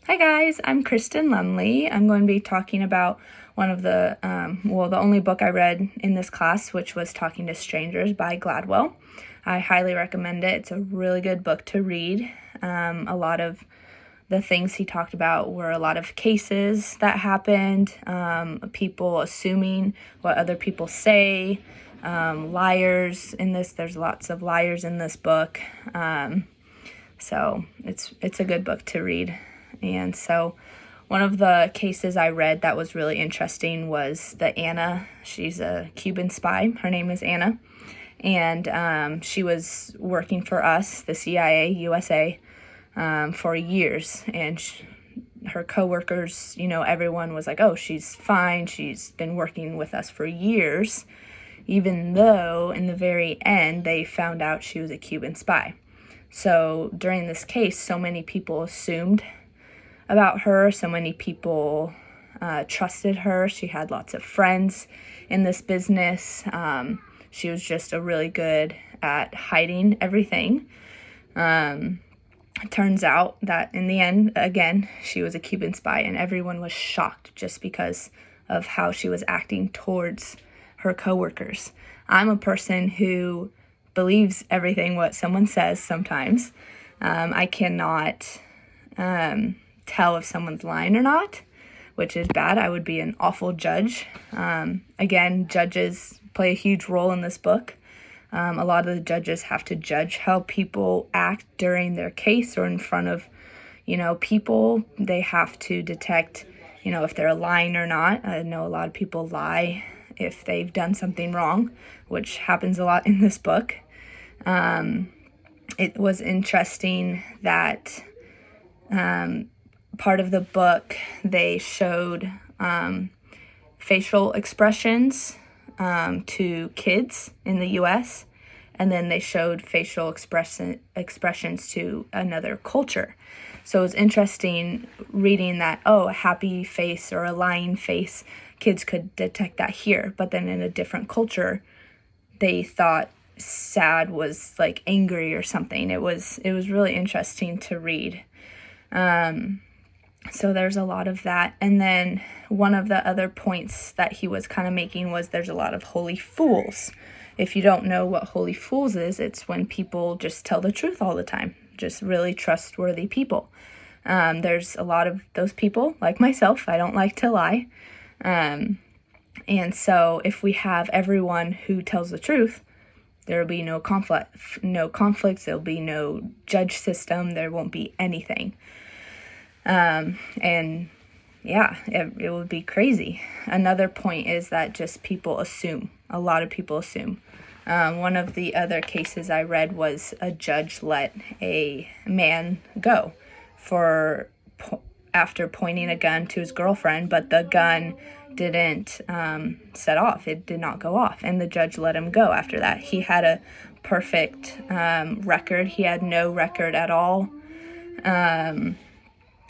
Hi guys, I'm Kristen Lemley. I'm going to be talking about one of the only book I read in this class, which was Talking to Strangers by Gladwell. I highly recommend it. It's a really good book to read. A lot of the things he talked about were a lot of cases that happened, people assuming what other people say, liars in this. There's lots of liars in this book. So it's a good book to read. And so one of the cases I read that was really interesting was the Anna. She's a Cuban spy. Her name is Anna. And she was working for us, the CIA, USA, for years. And her coworkers, everyone was like, oh, she's fine. She's been working with us for years, even though in the very end they found out she was a Cuban spy. So during this case, so many people assumed about her. So many people trusted her. She had lots of friends in this business. She was just really good at hiding everything. It turns out that in the end, again, she was a Cuban spy, and everyone was shocked just because of how she was acting towards her coworkers. I'm a person who believes everything what someone says sometimes. I cannot tell if someone's lying or not, which is bad. I would be an awful judge. Again, judges play a huge role in this book. A lot of the judges have to judge how people act during their case or in front of, people. They have to detect, if they're lying or not. I know a lot of people lie if they've done something wrong, which happens a lot in this book. It was interesting that part of the book, they showed facial expressions to kids in the U.S., and then they showed facial expressions to another culture. So it was interesting reading that, a happy face or a lying face, kids could detect that here, but then in a different culture, they thought sad was like angry or something. It was really interesting to read. So there's a lot of that. And then one of the other points that he was kind of making was there's a lot of holy fools. If you don't know what holy fools is, it's when people just tell the truth all the time, just really trustworthy people. There's a lot of those people, like myself. I don't like to lie. And so if we have everyone who tells the truth, there will be no conflicts, there'll be no judge system, there won't be anything. It would be crazy. Another point is that just people assume. A lot of people assume. One of the other cases I read was a judge let a man go after pointing a gun to his girlfriend, but the gun didn't set off. It did not go off, and the judge let him go after that. He had a perfect record. He had no record at all.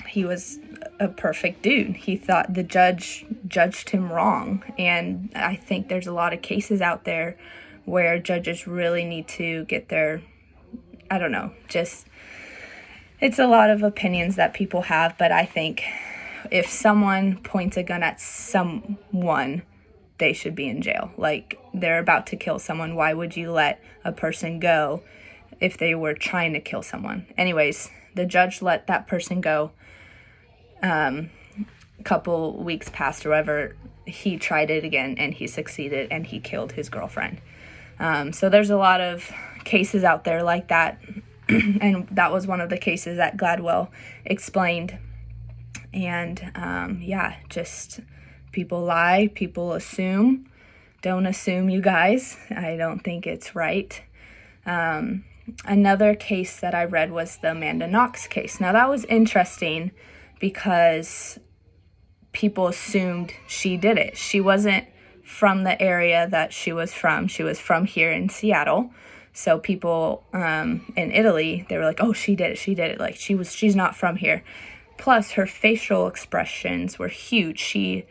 He was a perfect dude. He thought the judge judged him wrong. And I think there's a lot of cases out there where judges really need to get their, it's a lot of opinions that people have. But I think if someone points a gun at someone, they should be in jail. Like, they're about to kill someone. Why would you let a person go if they were trying to kill someone? Anyways, the judge let that person go. Couple weeks passed or whatever, he tried it again and he succeeded and he killed his girlfriend. So there's a lot of cases out there like that. And that was one of the cases that Gladwell explained. And just people lie, people assume. Don't assume, you guys. I don't think it's right. Another case that I read was the Amanda Knox case. Now that was interesting because people assumed she did it. She wasn't from the area that she was from. She was from here in Seattle. So people in Italy, they were like, oh, she did it. Like, she's not from here. Plus, her facial expressions were huge. She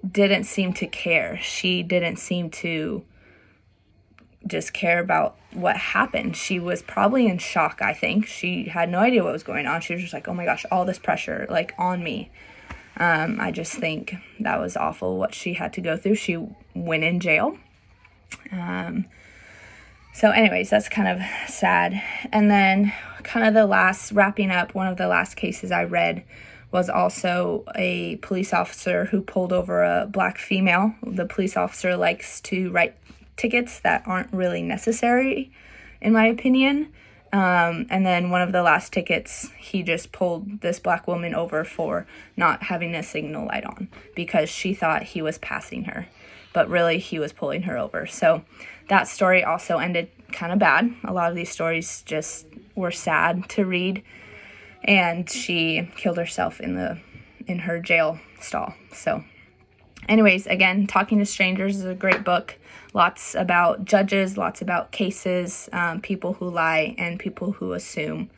didn't seem to care. She didn't seem to just care about what happened. She was probably in shock, I think. She had no idea what was going on. She was just like, oh my gosh, all this pressure, like, on me. I just think that was awful what she had to go through. She went in jail. So anyways, that's kind of sad. And then kind of wrapping up, one of the last cases I read was also a police officer who pulled over a black female. The police officer likes to write tickets that aren't really necessary, in my opinion. And then one of the last tickets, he just pulled this black woman over for not having a signal light on because she thought he was passing her, but really he was pulling her over. So that story also ended kind of bad. A lot of these stories just were sad to read, and she killed herself in her jail stall. So anyways, again, Talking to Strangers is a great book. Lots about judges, lots about cases, people who lie, and people who assume.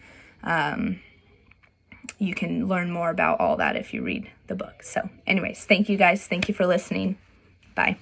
You can learn more about all that if you read the book. So anyways, thank you guys. Thank you for listening. Bye.